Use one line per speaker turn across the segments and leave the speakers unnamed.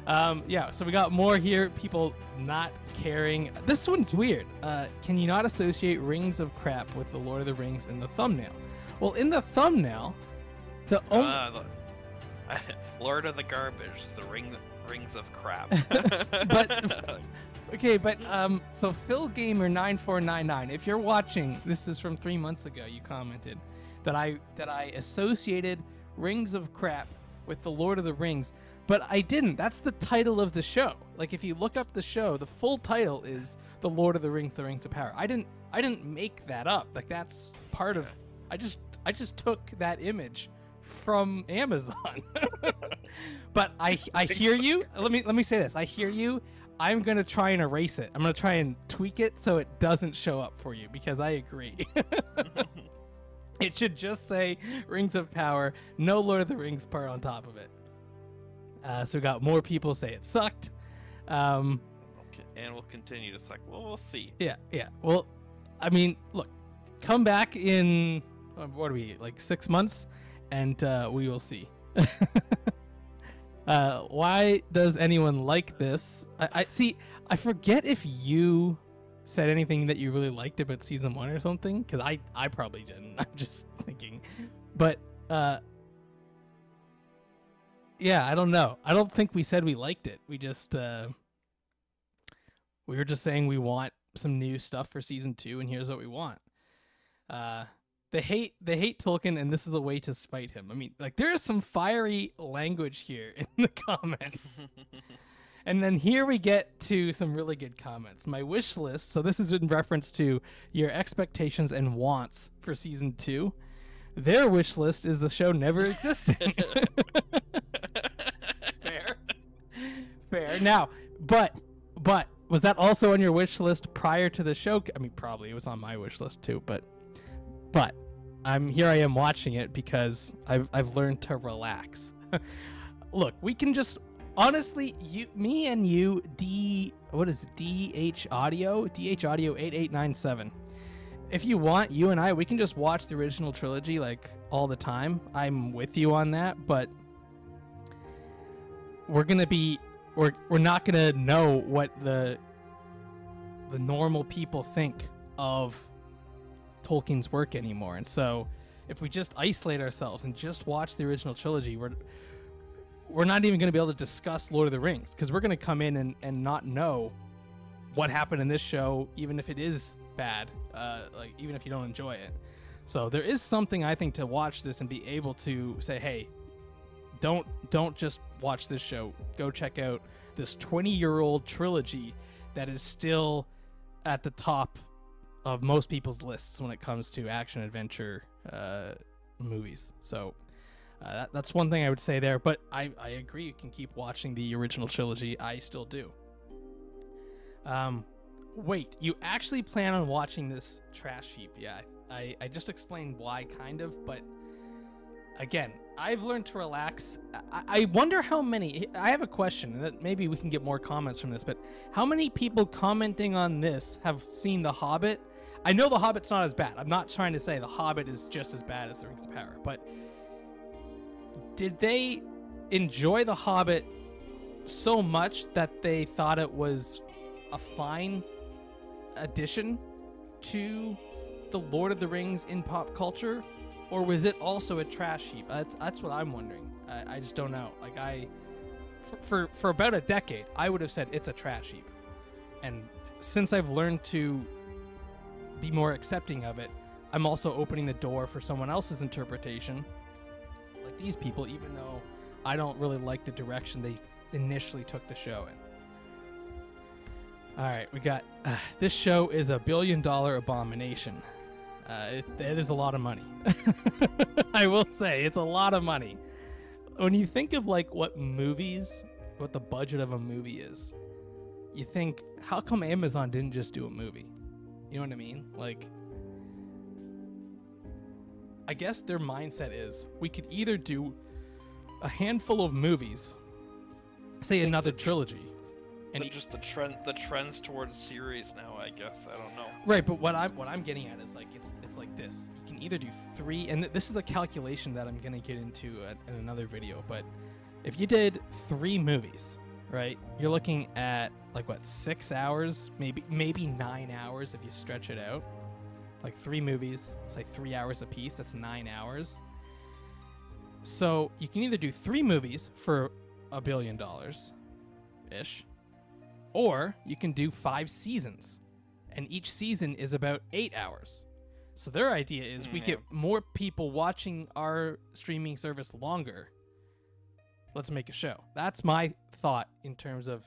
Yeah, so we got more here. People not caring. This one's weird. Can you not associate Rings of Crap with the Lord of the Rings in the thumbnail? Well, in the thumbnail, the only...
Lord of the Garbage, the Rings of Crap.
But... Okay, but so Phil Gamer 9499, if you're watching, this is from 3 months ago. You commented that I associated Rings of Crap with the Lord of the Rings, but I didn't. That's the title of the show. Like, if you look up the show, the full title is The Lord of the Rings: The Rings of Power. I didn't make that up. Like, that's part of. I just took that image from Amazon. But I hear you. Let me say this. I hear you. I'm going to try and erase it. I'm going to try and tweak it so it doesn't show up for you, because I agree. It should just say Rings of Power, no Lord of the Rings part on top of it. So we got more people say it sucked.
Okay, and we'll continue to suck. Well, we'll see.
Yeah. Well, I mean, look, come back in, what are we, like 6 months? And we will see. Why does anyone like this? I see. I forget if you said anything that you really liked about season 1 or something, because I probably didn't. I'm just thinking, but yeah, I don't know. I don't think we said we liked it. We just we were just saying we want some new stuff for season 2, and here's what we want. They hate Tolkien, and this is a way to spite him. I mean, like, there is some fiery language here in the comments. And then here we get to some really good comments. My wish list, so this is in reference to your expectations and wants for season 2. Their wish list is the show never existed. Fair. Now, but was that also on your wish list prior to the show? I mean, probably it was on my wish list too, but I am watching it because I've learned to relax. Look, we can just honestly, me and you, what is it, DH Audio 8897. If you want, you and I, we can just watch the original trilogy like all the time. I'm with you on that, but we're not gonna know what the normal people think of Tolkien's work anymore. And so if we just isolate ourselves and just watch the original trilogy, we're not even going to be able to discuss Lord of the Rings, because we're going to come in and not know what happened in this show, even if it is bad, like even if you don't enjoy it. So there is something, I think, to watch this and be able to say, hey, don't just watch this show. Go check out this 20-year-old trilogy that is still at the top of most people's lists when it comes to action adventure movies. So that's one thing I would say there. But I agree, you can keep watching the original trilogy. I still do. Wait, you actually plan on watching this trash heap? Yeah, I just explained why, kind of, but again, I've learned to relax. I wonder how many, I have a question, that maybe we can get more comments from this, but how many people commenting on this have seen The Hobbit? I know The Hobbit's not as bad. I'm not trying to say The Hobbit is just as bad as The Rings of Power, but did they enjoy The Hobbit so much that they thought it was a fine addition to the Lord of the Rings in pop culture, or was it also a trash heap? That's what I'm wondering. I just don't know. Like, for about a decade, I would have said it's a trash heap, and since I've learned to be more accepting of it, I'm also opening the door for someone else's interpretation, like these people, even though I don't really like the direction they initially took the show in. All right, we got this show is a $1 billion abomination. It is a lot of money. I will say it's a lot of money. When you think of like what the budget of a movie is, you think, how come Amazon didn't just do a movie? You know what I mean? Like, I guess their mindset is we could either do a handful of movies, say another trilogy, and
just the trends towards series now, I guess. I don't know.
Right, but what I'm getting at is like it's like this. You can either do 3, and this is a calculation that I'm gonna get into in another video. But if you did 3 movies, right? You're looking at like what, 6 hours, maybe 9 hours if you stretch it out. Like 3 movies, it's like 3 hours a piece. That's 9 hours. So you can either do 3 movies for $1 billion ish, or you can do 5 seasons, and each season is about 8 hours. So their idea is we get more people watching our streaming service longer. Let's make a show. That's my thought in terms of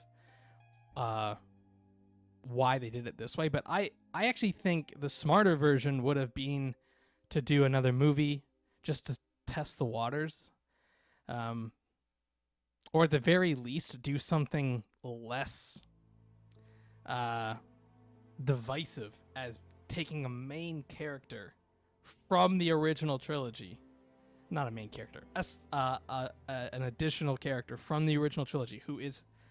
why they did it this way. But I actually think the smarter version would have been to do another movie just to test the waters. Or at the very least, do something less divisive as taking a main character from the original trilogy. Not a main character, an additional character from the original trilogy who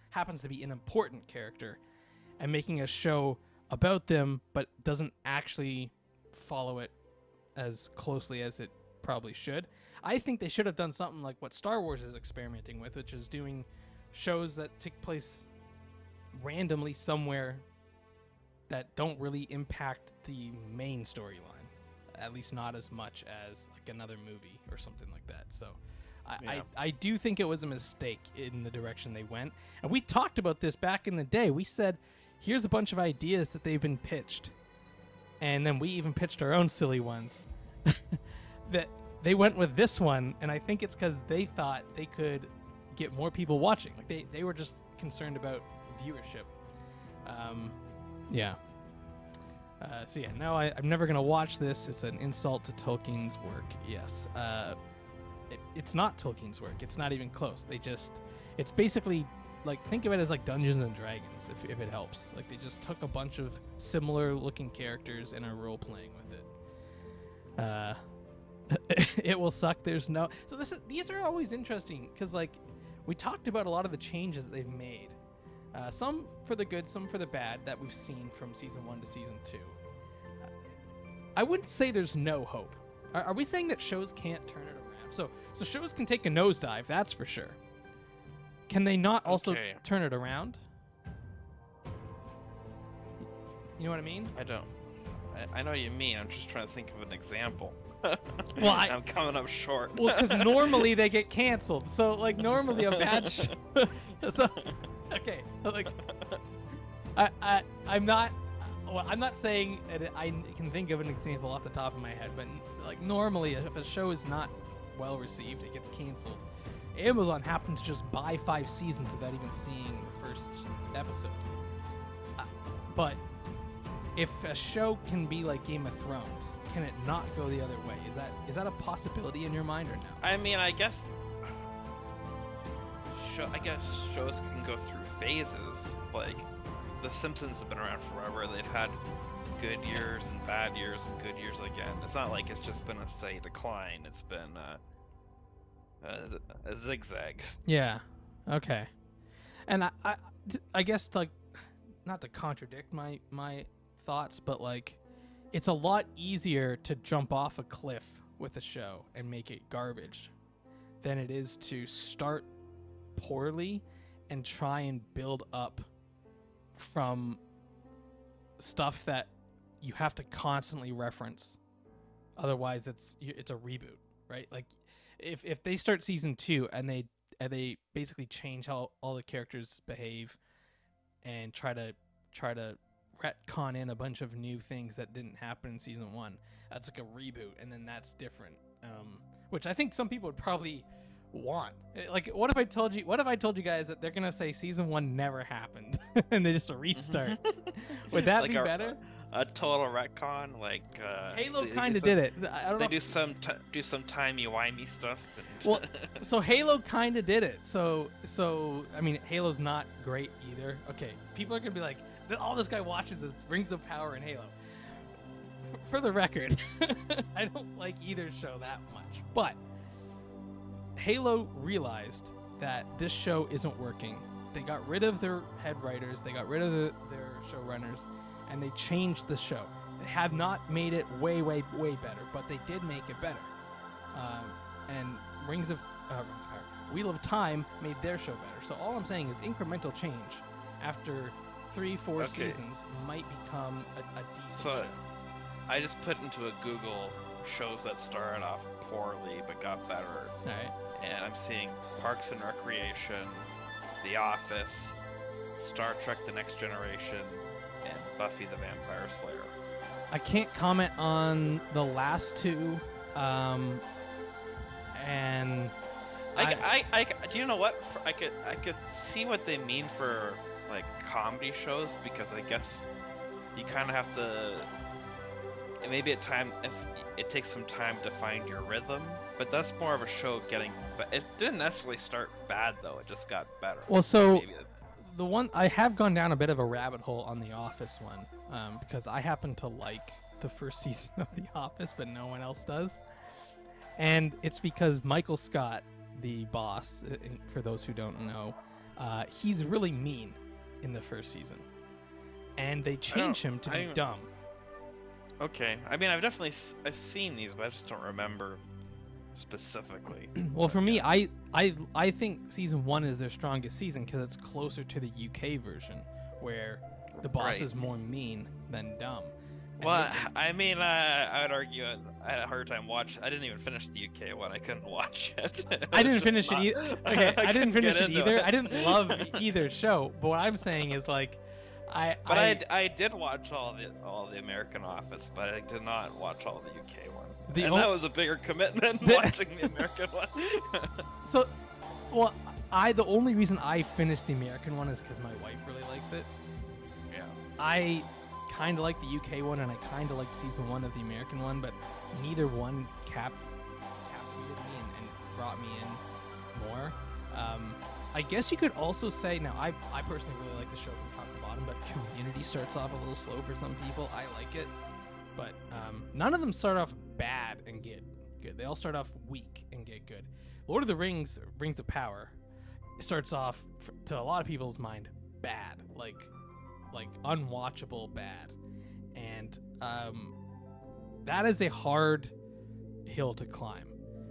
happens to be an important character, and making a show about them, but doesn't actually follow it as closely as it probably should. I think they should have done something like what Star Wars is experimenting with, which is doing shows that take place randomly somewhere that don't really impact the main storyline, at least not as much as like another movie or something like that. So I do think it was a mistake in the direction they went. And we talked about this back in the day. We said, here's a bunch of ideas that they've been pitched. And then we even pitched our own silly ones. That they went with this one, and I think it's because they thought they could get more people watching. Like they were just concerned about viewership. Yeah. So yeah, no, I'm never gonna watch this. It's an insult to Tolkien's work. Yes. It's not Tolkien's work. It's not even close. It's basically like, think of it as like Dungeons and Dragons, if it helps. Like they just took a bunch of similar looking characters and are role playing with it. It will suck. There's no. So these are always interesting because like we talked about a lot of the changes that they've made. Some for the good, some for the bad that we've seen from season 1 to season 2. I wouldn't say there's no hope. Are we saying that shows can't turn it around? So shows can take a nosedive, that's for sure. Can they not also turn it around? You know what I mean?
I don't. I know what you mean. I'm just trying to think of an example.
Well,
I'm coming up short.
Well, because normally they get canceled. So, like, normally a bad show. So, okay, like, I'm not. Well, I'm not saying that I can think of an example off the top of my head, but like normally, if a show is not well received, it gets canceled. Amazon happened to just buy 5 seasons without even seeing the first episode. But if a show can be like Game of Thrones, can it not go the other way? Is that a possibility in your mind or no?
I mean, I guess shows can go through phases. Like The Simpsons have been around forever. They've had good years and bad years and good years again. It's not like it's just been a steady decline. It's been a zigzag.
Yeah. Okay. And I guess, like, not to contradict my thoughts, but like, it's a lot easier to jump off a cliff with a show and make it garbage than it is to start poorly and try and build up from stuff that you have to constantly reference. Otherwise, it's a reboot, right? Like, if they start season 2 and they basically change how all the characters behave and try to retcon in a bunch of new things that didn't happen in season 1, that's like a reboot, and then that's different. Which I think some people would probably want. Like, what if I told you guys that they're gonna say season 1 never happened and they just restart? Would that like be better?
A total retcon, like
Halo kind of did it. I don't know.
They do some timey-wimey stuff. And
well, so Halo kind of did it. So I mean, Halo's not great either. Okay, people are gonna be like, all this guy watches is Rings of Power and Halo. For the record, I don't like either show that much, but Halo realized that this show isn't working. They got rid of their head writers, they got rid of their showrunners, and they changed the show. They have not made it way, way, way better, but they did make it better. And Wheel of Time made their show better. So all I'm saying is incremental change after 3-4 seasons might become a decent show.
I just put into a Google shows that started off poorly but got better.
All right.
And I'm seeing Parks and Recreation, The Office, Star Trek The Next Generation, and Buffy the Vampire Slayer.
I can't comment on the last two. And
do you know what? I could see what they mean for like comedy shows, because I guess you kind of have to. Maybe if it takes some time to find your rhythm, but that's more of a show getting. But it didn't necessarily start bad though; it just got better.
Well, so the one I have gone down a bit of a rabbit hole on The Office one, because I happen to like the first season of The Office, but no one else does, and it's because Michael Scott, the boss, for those who don't know, he's really mean in the first season, and they change him to be dumb.
Okay, I mean I've seen these, but I just don't remember specifically.
Well, for me, I think season 1 is their strongest season because it's closer to the UK version, where the boss is more mean than dumb. And
well, I mean, I would argue I had a hard time watching. I didn't even finish the UK one. I couldn't watch it.
I didn't finish it either. Okay, I didn't finish it either. I didn't love either show. But what I'm saying is like, I did watch all the American Office, but I did not watch all the UK one. That was a bigger commitment watching the American one. So, well, the only reason I finished the American one is because my wife really likes it.
Yeah.
I kind of like the UK one, and I kind of like season 1 of the American one, but neither one captivated me and brought me in more. I guess you could also say, now I personally really like the show from top to bottom, but Community starts off a little slow for some people. I like it, but none of them start off bad and get good. They all start off weak and get good. Lord of the Rings, Rings of Power, starts off, to a lot of people's mind, bad, like unwatchable bad, and that is a hard hill to climb.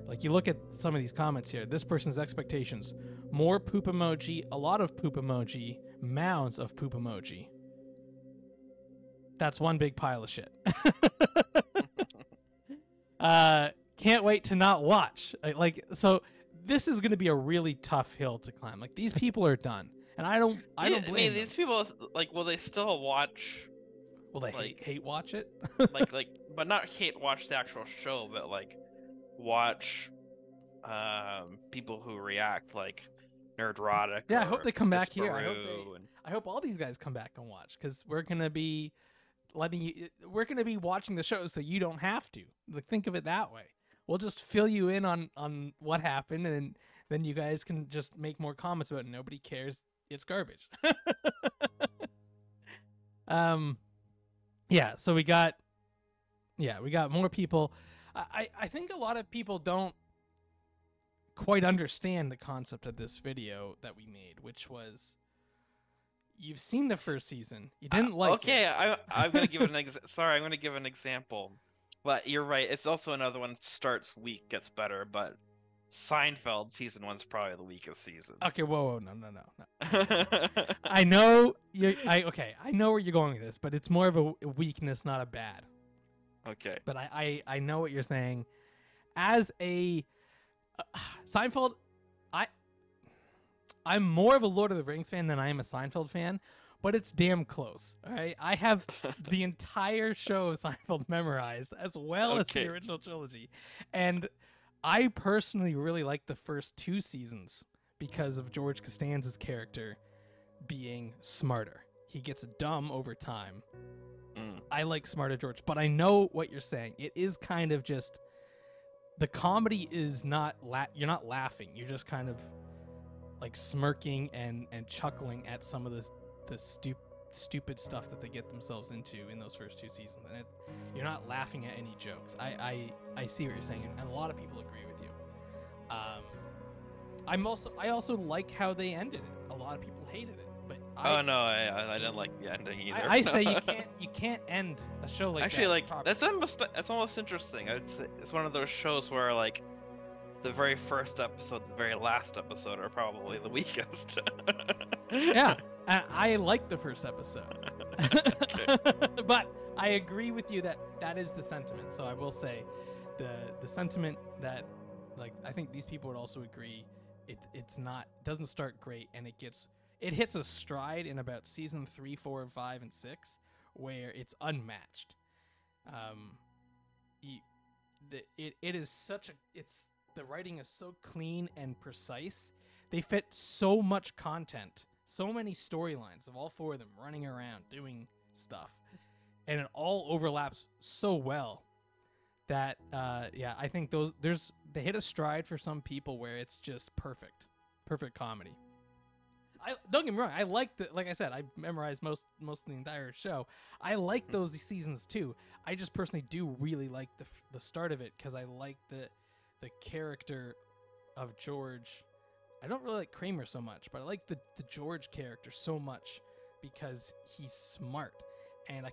Like, you look at some of these comments here, this person's expectations: more poop emoji, a lot of poop emoji, mounds of poop emoji. That's one big pile of shit. Can't wait to not watch. So this is going to be a really tough hill to climb. Like, these people are done. And I don't blame them.
These people, like, will they still watch?
Will they hate watch it?
but not hate watch the actual show, but like watch people who react, like Nerdrotic.
Yeah, I hope they come back here. I hope all these guys come back and watch, because we're gonna be watching the show, so you don't have to. Like, think of it that way. We'll just fill you in on what happened, and then you guys can just make more comments about it. Nobody cares. It's garbage. Yeah, so we got more people. I think a lot of people don't quite understand the concept of this video that we made, which was, you've seen the first season, you didn't like it.
I'm gonna give I'm gonna give an example. But you're right, it's also another one, starts weak, gets better, but Seinfeld season 1's probably the weakest season.
Okay, whoa, no. I know I know where you're going with this, but it's more of a weakness, not a bad.
Okay.
But I know what you're saying. As a Seinfeld, I'm more of a Lord of the Rings fan than I am a Seinfeld fan, but it's damn close. All right, I have the entire show of Seinfeld memorized, as well as the original trilogy, and I personally really like the first 2 seasons because of George Costanza's character being smarter. He gets dumb over time. I like smarter George, but I know what you're saying. It is kind of just, the comedy is not, you're not laughing. You're just kind of like smirking and chuckling at some of the stupid stuff that they get themselves into in those first 2 seasons. And you're not laughing at any jokes. I see what you're saying, and a lot of people agree with you. I also like how they ended it. A lot of people hated it, but
I didn't like the ending either.
I say you can't end a show like
actually
that.
Like, that's almost interesting. I would say it's one of those shows where, like, the very first episode, the very last episode are probably the weakest.
Yeah, I like the first episode. But I agree with you that that is the sentiment. So I will say the sentiment that, like, I think these people would also agree doesn't start great, and it hits a stride in about season 3, 4, 5, and 6 where it's unmatched. The writing is so clean and precise. They fit so much content, so many storylines of all 4 of them running around doing stuff, and it all overlaps so well that I think they hit a stride for some people where it's just perfect comedy. Don't get me wrong, like I said, I memorized most of the entire show. I like those seasons too. I just personally do really like the start of it because I like the character of George. I don't really like Kramer so much, but I like the George character so much because he's smart, and I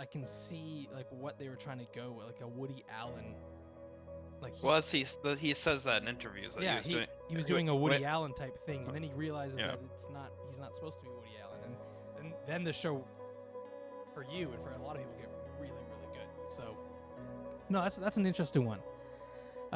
can see like what they were trying to go with, like a Woody Allen. Like
he says that in interviews that
he was doing a Woody Allen type thing, and then he realizes that he's not supposed to be Woody Allen, and then the show for you and for a lot of people get really, really good. So no, that's an interesting one.